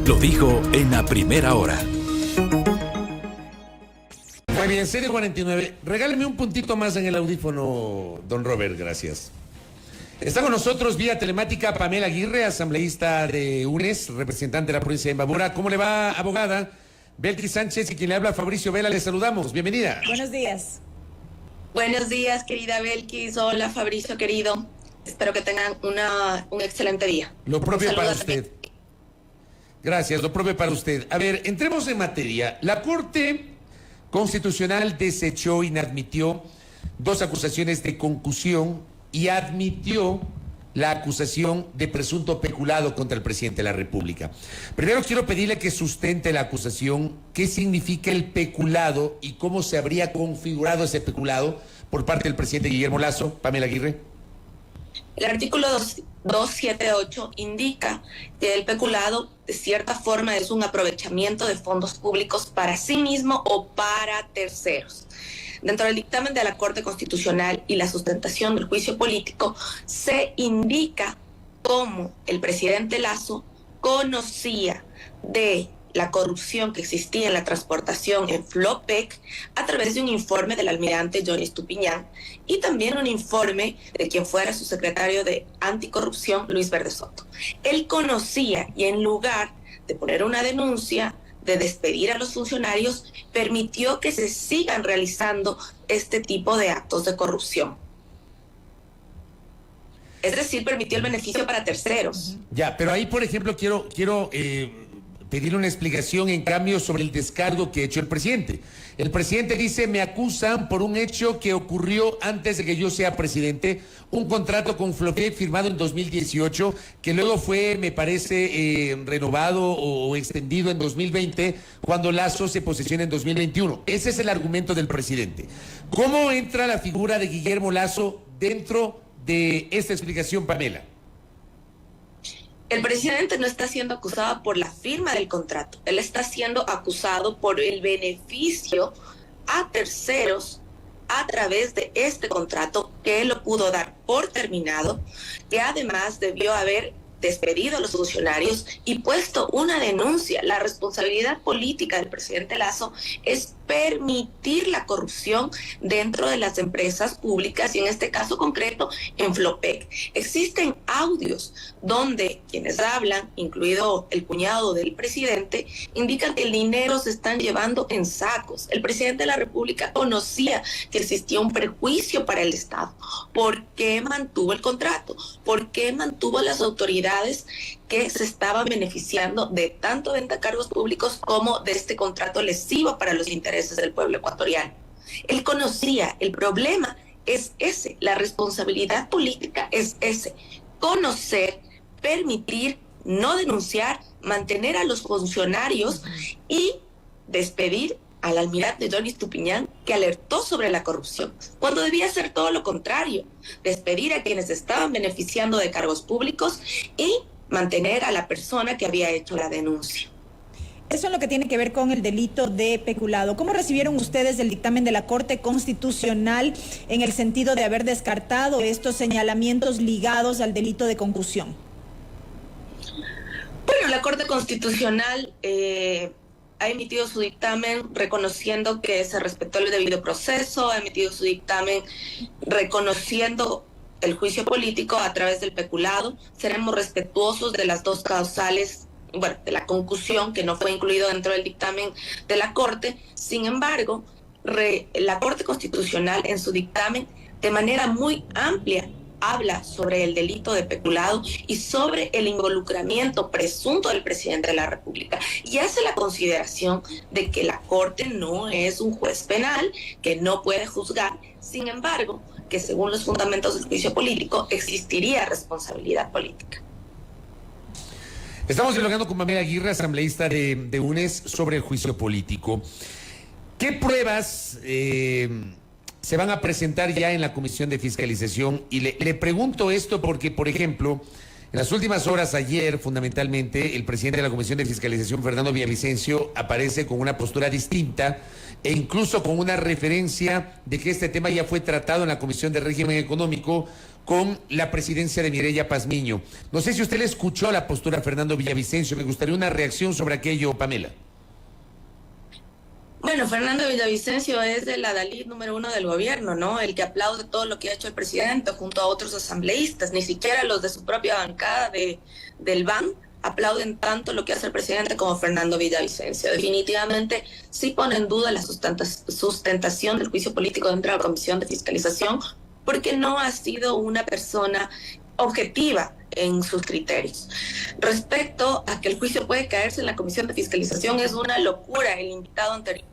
Lo dijo en la primera hora. Muy bien, 7:49. Regáleme un puntito más en el audífono, don Robert, gracias. Está con nosotros vía telemática Pamela Aguirre, asambleísta de UNES, representante de la provincia de Imbabura. ¿Cómo le va, abogada? Belkis Sánchez y quien le habla, Fabricio Vela, le saludamos. Bienvenida. Buenos días. Buenos días, querida Belkis. Hola, Fabricio, querido. Espero que tengan un excelente día. Lo propio para Saludos. usted. Gracias, lo propio para usted. A ver, entremos en materia. La Corte Constitucional desechó, inadmitió dos acusaciones de concusión y admitió la acusación de presunto peculado contra el presidente de la República. Primero quiero pedirle que sustente la acusación, qué significa el peculado y cómo se habría configurado ese peculado por parte del presidente Guillermo Lasso. Pamela Aguirre. El artículo 278 indica que el peculado, de cierta forma, es un aprovechamiento de fondos públicos para sí mismo o para terceros. Dentro del dictamen de la Corte Constitucional y la sustentación del juicio político, se indica cómo el presidente Lasso conocía de la corrupción que existía en la transportación en Flopec a través de un informe del almirante Johnny Estupiñán y también un informe de quien fuera su secretario de anticorrupción, Luis Verde Soto. Él conocía y en lugar de poner una denuncia, de despedir a los funcionarios, permitió que se sigan realizando este tipo de actos de corrupción. Es decir, permitió el beneficio para terceros. Ya, pero ahí, por ejemplo, quiero pedir una explicación en cambio sobre el descargo que ha hecho el presidente. El presidente dice, me acusan por un hecho que ocurrió antes de que yo sea presidente, un contrato con Flopec firmado en 2018, que luego fue, me parece, renovado o extendido en 2020, cuando Lasso se posesiona en 2021. Ese es el argumento del presidente. ¿Cómo entra la figura de Guillermo Lasso dentro de esta explicación, Pamela? El presidente no está siendo acusado por la firma del contrato, él está siendo acusado por el beneficio a terceros a través de este contrato que él lo pudo dar por terminado, que además debió haber despedido a los funcionarios y puesto una denuncia. La responsabilidad política del presidente Lasso es permitir la corrupción dentro de las empresas públicas y en este caso concreto en Flopec. Existen audios donde quienes hablan, incluido el cuñado del presidente, indican que el dinero se están llevando en sacos. El presidente de la República conocía que existía un perjuicio para el Estado. ¿Por qué mantuvo el contrato? ¿Por qué mantuvo a las autoridades que se estaban beneficiando de tanto venta a cargos públicos como de este contrato lesivo para los intereses del pueblo ecuatoriano? Él conocía, el problema es ese, la responsabilidad política es ese, conocer, permitir, no denunciar, mantener a los funcionarios y despedir al almirante Johnny Estupiñán, que alertó sobre la corrupción, cuando debía ser todo lo contrario, despedir a quienes estaban beneficiando de cargos públicos y mantener a la persona que había hecho la denuncia. Eso es lo que tiene que ver con el delito de peculado. ¿Cómo recibieron ustedes el dictamen de la Corte Constitucional en el sentido de haber descartado estos señalamientos ligados al delito de concusión? Bueno, la Corte Constitucional ha emitido su dictamen reconociendo que se respetó el debido proceso, ha emitido su dictamen reconociendo el juicio político a través del peculado. Seremos respetuosos de las dos causales, bueno, de la concusión, que no fue incluido dentro del dictamen de la Corte. Sin embargo, la Corte Constitucional en su dictamen, de manera muy amplia, habla sobre el delito de peculado y sobre el involucramiento presunto del presidente de la República y hace la consideración de que la Corte no es un juez penal, que no puede juzgar, sin embargo, que según los fundamentos del juicio político existiría responsabilidad política. Estamos dialogando con Pamela Aguirre, asambleísta de UNES, sobre el juicio político. ¿Qué pruebas se van a presentar ya en la Comisión de Fiscalización? Y le pregunto esto porque, por ejemplo, en las últimas horas, ayer, fundamentalmente, el presidente de la Comisión de Fiscalización, Fernando Villavicencio, aparece con una postura distinta e incluso con una referencia de que este tema ya fue tratado en la Comisión de Régimen Económico con la presidencia de Mireya Pazmiño. No sé si usted le escuchó la postura a Fernando Villavicencio. Me gustaría una reacción sobre aquello, Pamela. Bueno, Fernando Villavicencio es el adalid número 1 del gobierno, ¿no? El que aplaude todo lo que ha hecho el presidente junto a otros asambleístas. Ni siquiera los de su propia bancada del BAN aplauden tanto lo que hace el presidente como Fernando Villavicencio. Definitivamente sí pone en duda la sustentación del juicio político dentro de la Comisión de Fiscalización, porque no ha sido una persona objetiva en sus criterios. Respecto a que el juicio puede caerse en la Comisión de Fiscalización, es una locura. El invitado anterior,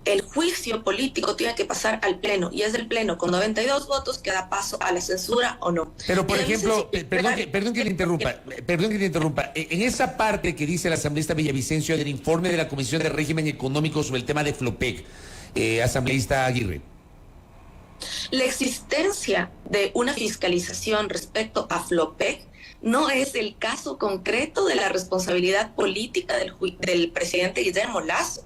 el juicio político tiene que pasar al Pleno, y es el Pleno con 92 votos que da paso a la censura o no. Pero, por ejemplo, perdón que le interrumpa, en esa parte que dice el asambleísta Villavicencio del informe de la Comisión de Régimen Económico sobre el tema de Flopec, asambleísta Aguirre. La existencia de una fiscalización respecto a Flopec no es el caso concreto de la responsabilidad política del presidente Guillermo Lasso.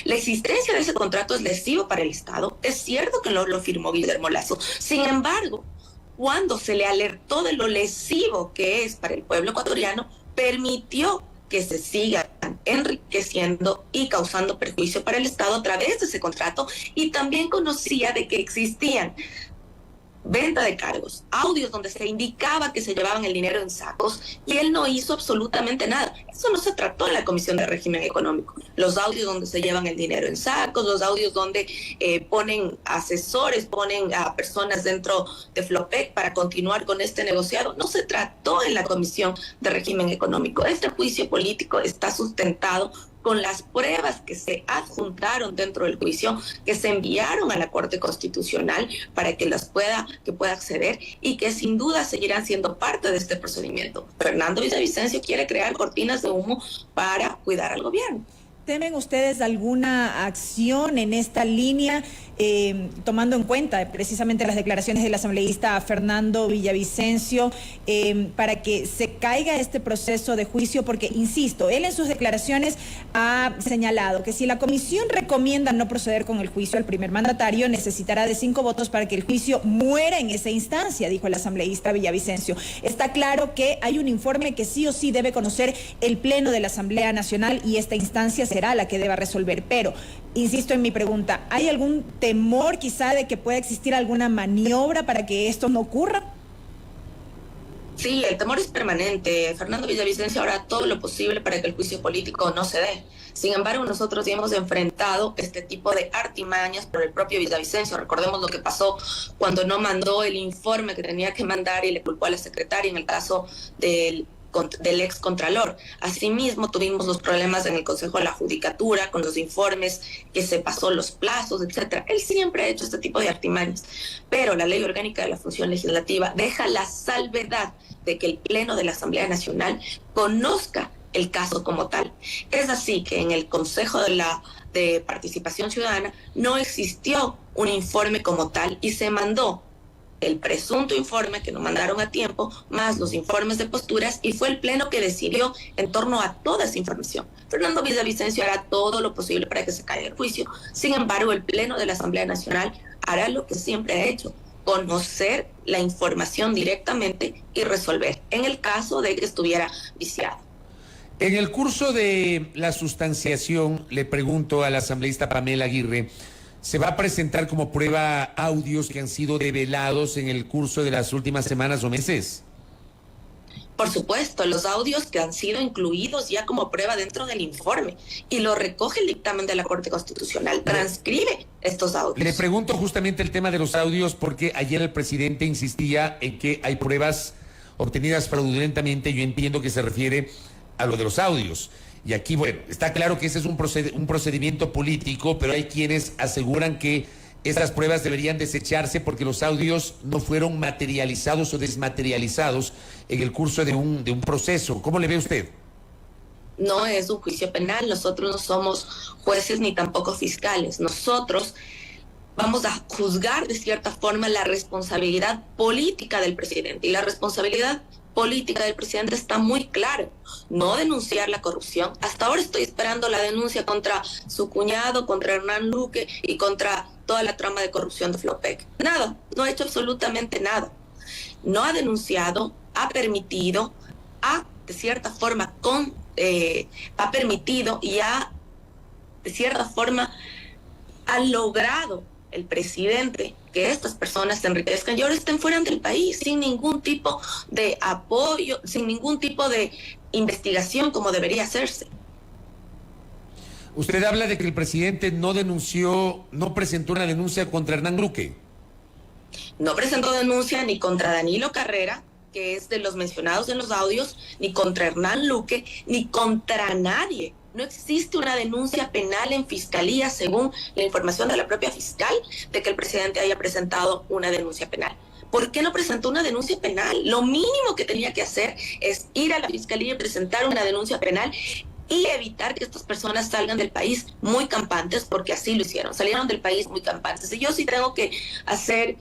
La existencia de ese contrato es lesivo para el Estado. Es cierto que lo firmó Guillermo Lasso. Sin embargo, cuando se le alertó de lo lesivo que es para el pueblo ecuatoriano, permitió que se sigan enriqueciendo y causando perjuicio para el Estado a través de ese contrato, y también conocía de que existían venta de cargos, audios donde se indicaba que se llevaban el dinero en sacos, y él no hizo absolutamente nada. Eso no se trató en la Comisión de Régimen Económico. Los audios donde se llevan el dinero en sacos, los audios donde ponen asesores, ponen a personas dentro de Flopec para continuar con este negociado, no se trató en la Comisión de Régimen Económico. Este juicio político está sustentado con las pruebas que se adjuntaron dentro del juicio, que se enviaron a la Corte Constitucional para que pueda acceder, y que sin duda seguirán siendo parte de este procedimiento. Fernando Villavicencio quiere crear cortinas de humo para cuidar al gobierno. ¿Temen ustedes alguna acción en esta línea, tomando en cuenta precisamente las declaraciones del asambleísta Fernando Villavicencio, para que se caiga este proceso de juicio? Porque, insisto, él en sus declaraciones ha señalado que si la comisión recomienda no proceder con el juicio al primer mandatario, necesitará de 5 votos para que el juicio muera en esa instancia, dijo el asambleísta Villavicencio. Está claro que hay un informe que sí o sí debe conocer el Pleno de la Asamblea Nacional, y esta instancia será la que deba resolver. Pero, insisto en mi pregunta, ¿hay algún temor quizá de que pueda existir alguna maniobra para que esto no ocurra? Sí, el temor es permanente. Fernando Villavicencio hará todo lo posible para que el juicio político no se dé. Sin embargo, nosotros ya hemos enfrentado este tipo de artimañas por el propio Villavicencio. Recordemos lo que pasó cuando no mandó el informe que tenía que mandar y le culpó a la secretaria en el caso del ex contralor. Asimismo, tuvimos los problemas en el Consejo de la Judicatura con los informes que se pasó los plazos, etcétera. Él siempre ha hecho este tipo de artimañas, pero la Ley Orgánica de la Función Legislativa deja la salvedad de que el Pleno de la Asamblea Nacional conozca el caso como tal. Es así que en el Consejo de Participación Ciudadana no existió un informe como tal, y se mandó el presunto informe que no mandaron a tiempo, más los informes de posturas, y fue el Pleno que decidió en torno a toda esa información. Fernando Villavicencio hará todo lo posible para que se caiga el juicio. Sin embargo, el Pleno de la Asamblea Nacional hará lo que siempre ha hecho: conocer la información directamente y resolver, en el caso de que estuviera viciado. En el curso de la sustanciación, le pregunto a la asambleísta Pamela Aguirre, ¿se va a presentar como prueba audios que han sido develados en el curso de las últimas semanas o meses? Por supuesto, los audios que han sido incluidos ya como prueba dentro del informe, y lo recoge el dictamen de la Corte Constitucional, transcribe estos audios. Le pregunto justamente el tema de los audios porque ayer el presidente insistía en que hay pruebas obtenidas fraudulentamente. Yo entiendo que se refiere a lo de los audios. Y aquí, bueno, está claro que ese es un procedimiento político, pero hay quienes aseguran que estas pruebas deberían desecharse porque los audios no fueron materializados o desmaterializados en el curso de un proceso. ¿Cómo le ve usted? No es un juicio penal. Nosotros no somos jueces ni tampoco fiscales. Nosotros vamos a juzgar de cierta forma la responsabilidad política del presidente, y la responsabilidad política del presidente está muy clara: no denunciar la corrupción. Hasta ahora estoy esperando la denuncia contra su cuñado, contra Hernán Luque y contra toda la trama de corrupción de Flopec. Nada, no ha hecho absolutamente nada. No ha denunciado, ha permitido, de cierta forma, ha permitido y de cierta forma, ha logrado el presidente que estas personas se enriquezcan y ahora estén fuera del país sin ningún tipo de apoyo, sin ningún tipo de investigación como debería hacerse. Usted habla de que el presidente no presentó una denuncia contra Hernán Luque. No presentó denuncia ni contra Danilo Carrera, que es de los mencionados en los audios, ni contra Hernán Luque, ni contra nadie. No existe una denuncia penal en fiscalía, según la información de la propia fiscal, de que el presidente haya presentado una denuncia penal. ¿Por qué no presentó una denuncia penal? Lo mínimo que tenía que hacer es ir a la fiscalía y presentar una denuncia penal y evitar que estas personas salgan del país muy campantes, porque así lo hicieron. Salieron del país muy campantes. Y yo sí tengo que hacer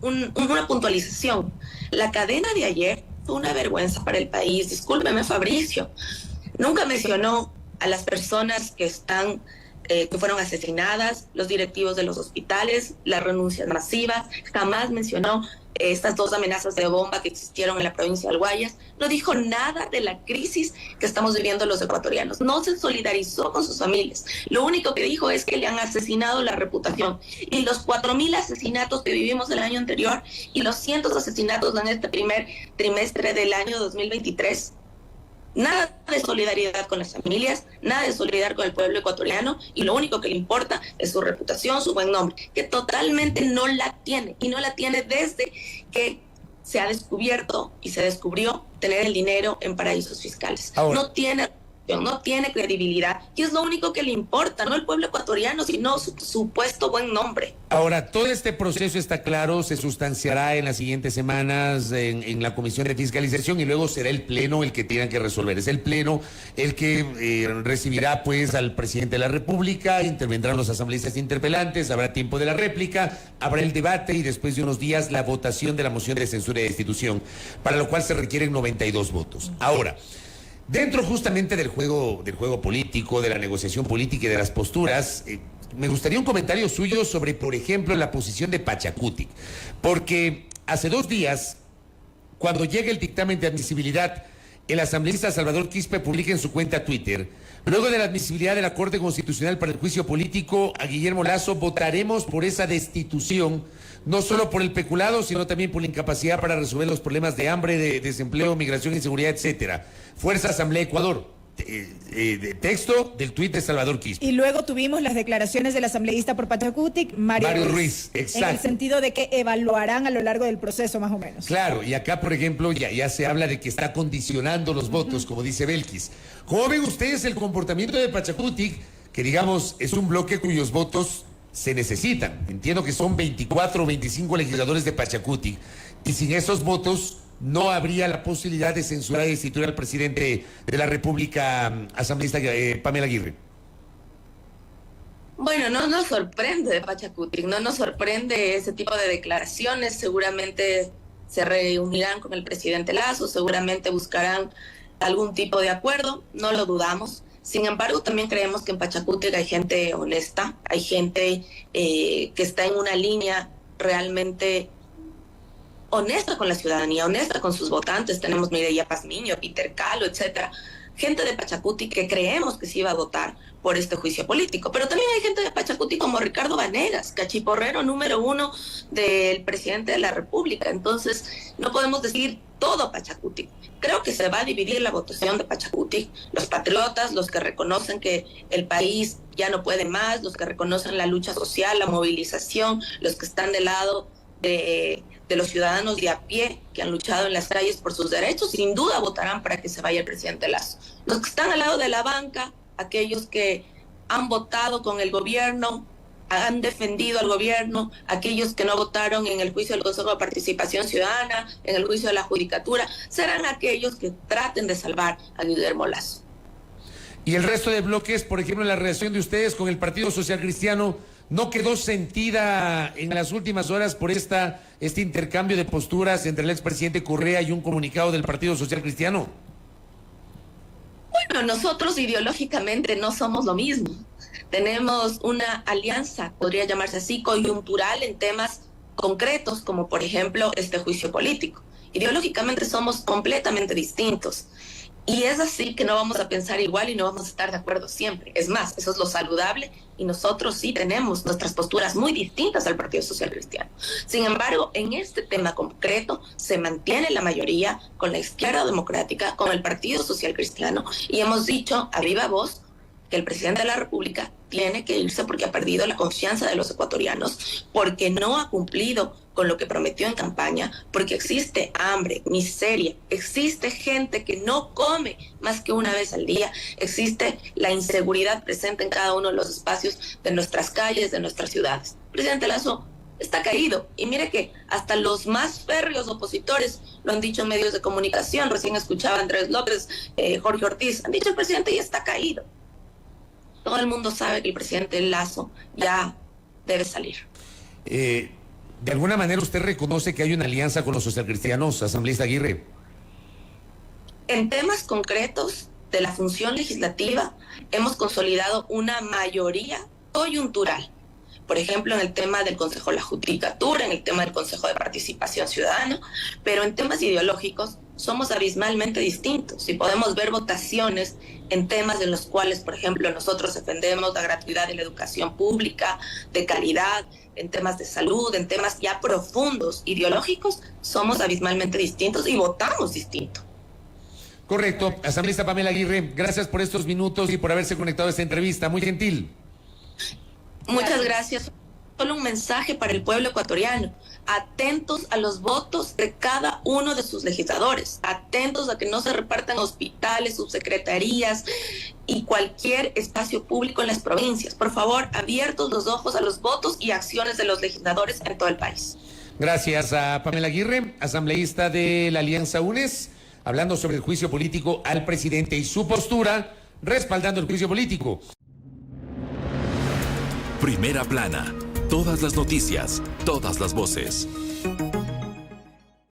una puntualización. La cadena de ayer fue una vergüenza para el país. Discúlpeme, Fabricio. Nunca mencionó a las personas que fueron asesinadas, los directivos de los hospitales, las renuncias masivas. Jamás mencionó estas 2 amenazas de bomba que existieron en la provincia del Guayas. No dijo nada de la crisis que estamos viviendo los ecuatorianos. No se solidarizó con sus familias. Lo único que dijo es que le han asesinado la reputación. Y los 4.000 asesinatos que vivimos el año anterior y los cientos de asesinatos en este primer trimestre del año 2023. Nada de solidaridad con las familias, nada de solidaridad con el pueblo ecuatoriano, y lo único que le importa es su reputación, su buen nombre, que totalmente no la tiene, y no la tiene desde que se ha descubierto y se descubrió tener el dinero en paraísos fiscales. Ahora, no tiene credibilidad, y es lo único que le importa, no el pueblo ecuatoriano, sino su supuesto buen nombre. Ahora, todo este proceso está claro, se sustanciará en las siguientes semanas en la Comisión de Fiscalización y luego será el Pleno el que tenga que resolver. Es el Pleno el que recibirá pues al presidente de la República, intervendrán los asambleístas interpelantes, habrá tiempo de la réplica, habrá el debate y después de unos días la votación de la moción de censura y destitución, para lo cual se requieren 92 votos. Ahora, dentro justamente del juego político, de la negociación política y de las posturas, me gustaría un comentario suyo sobre, por ejemplo, la posición de Pachacutic, porque hace 2 días, cuando llega el dictamen de admisibilidad, el asambleísta Salvador Quispe publica en su cuenta Twitter: luego de la admisibilidad de la Corte Constitucional para el juicio político a Guillermo Lasso, votaremos por esa destitución, no solo por el peculado, sino también por la incapacidad para resolver los problemas de hambre, de desempleo, migración, inseguridad, etcétera. Fuerza Asamblea Ecuador. Texto del tuit de Salvador Quispe. Y luego tuvimos las declaraciones del asambleísta por Pachacutic, Mario Ruiz. Exacto. En el sentido de que evaluarán a lo largo del proceso, más o menos. Claro, y acá, por ejemplo, ya se habla de que está condicionando los votos, como dice Belkis. ¿Cómo ven ustedes el comportamiento de Pachacutic, que digamos es un bloque cuyos votos se necesitan? Entiendo que son 24 o 25 legisladores de Pachacutic, y sin esos votos no habría la posibilidad de censurar y destituir al presidente de la República, asambleísta Pamela Aguirre. Bueno, no nos sorprende de Pachacutic, no nos sorprende ese tipo de declaraciones. Seguramente se reunirán con el presidente Lasso, seguramente buscarán algún tipo de acuerdo, no lo dudamos. Sin embargo, también creemos que en Pachacutic hay gente honesta, hay gente que está en una línea realmente honesta con la ciudadanía, honesta con sus votantes. Tenemos Mireya Pazmiño, Peter Calo, etcétera. Gente de Pachacutic que creemos que se iba a votar por este juicio político. Pero también hay gente de Pachacutic como Ricardo Vanegas, cachiporrero número 1 del presidente de la República. Entonces, no podemos decir todo Pachacutic. Creo que se va a dividir la votación de Pachacutic. Los patriotas, los que reconocen que el país ya no puede más, los que reconocen la lucha social, la movilización, los que están del lado de los ciudadanos de a pie que han luchado en las calles por sus derechos, sin duda votarán para que se vaya el presidente Lasso. Los que están al lado de la banca, aquellos que han votado con el gobierno, han defendido al gobierno, aquellos que no votaron en el juicio del Consejo de Participación Ciudadana, en el juicio de la Judicatura, serán aquellos que traten de salvar a Guillermo Lasso. Y el resto de bloques, por ejemplo, la relación de ustedes con el Partido Social Cristiano, ¿no quedó sentida en las últimas horas por este intercambio de posturas entre el expresidente Correa y un comunicado del Partido Social Cristiano? Bueno, nosotros ideológicamente no somos lo mismo. Tenemos una alianza, podría llamarse así, coyuntural en temas concretos, como por ejemplo este juicio político. Ideológicamente somos completamente distintos. Y es así que no vamos a pensar igual y no vamos a estar de acuerdo siempre. Es más, eso es lo saludable y nosotros sí tenemos nuestras posturas muy distintas al Partido Social Cristiano. Sin embargo, en este tema concreto se mantiene la mayoría con la izquierda democrática, con el Partido Social Cristiano y hemos dicho a viva voz que el presidente de la República tiene que irse porque ha perdido la confianza de los ecuatorianos, porque no ha cumplido con lo que prometió en campaña, porque existe hambre, miseria, existe gente que no come más que una vez al día, existe la inseguridad presente en cada uno de los espacios de nuestras calles, de nuestras ciudades. El presidente Lasso está caído y mire que hasta los más férreos opositores lo han dicho en medios de comunicación. Recién escuchaba a Andrés López, Jorge Ortiz, han dicho el presidente ya está caído. Todo el mundo sabe que el presidente Lasso ya debe salir. De alguna manera usted reconoce que hay una alianza con los socialcristianos, asambleísta Aguirre. En temas concretos de la función legislativa hemos consolidado una mayoría coyuntural. Por ejemplo, en el tema del Consejo de la Judicatura, en el tema del Consejo de Participación Ciudadana, pero en temas ideológicos somos abismalmente distintos y podemos ver votaciones en temas en los cuales, por ejemplo, nosotros defendemos la gratuidad de la educación pública, de calidad, en temas de salud, en temas ya profundos, ideológicos, somos abismalmente distintos y votamos distinto. Correcto. Asambleísta Pamela Aguirre, gracias por estos minutos y por haberse conectado a esta entrevista. Muy gentil. Muchas gracias. Solo un mensaje para el pueblo ecuatoriano. Atentos a los votos de cada uno de sus legisladores. Atentos a que no se repartan hospitales, subsecretarías y cualquier espacio público en las provincias. Por favor, abiertos los ojos a los votos y acciones de los legisladores en todo el país. Gracias a Pamela Aguirre, asambleísta de la Alianza UNES, hablando sobre el juicio político al presidente y su postura respaldando el juicio político. Primera plana. Todas las noticias, todas las voces.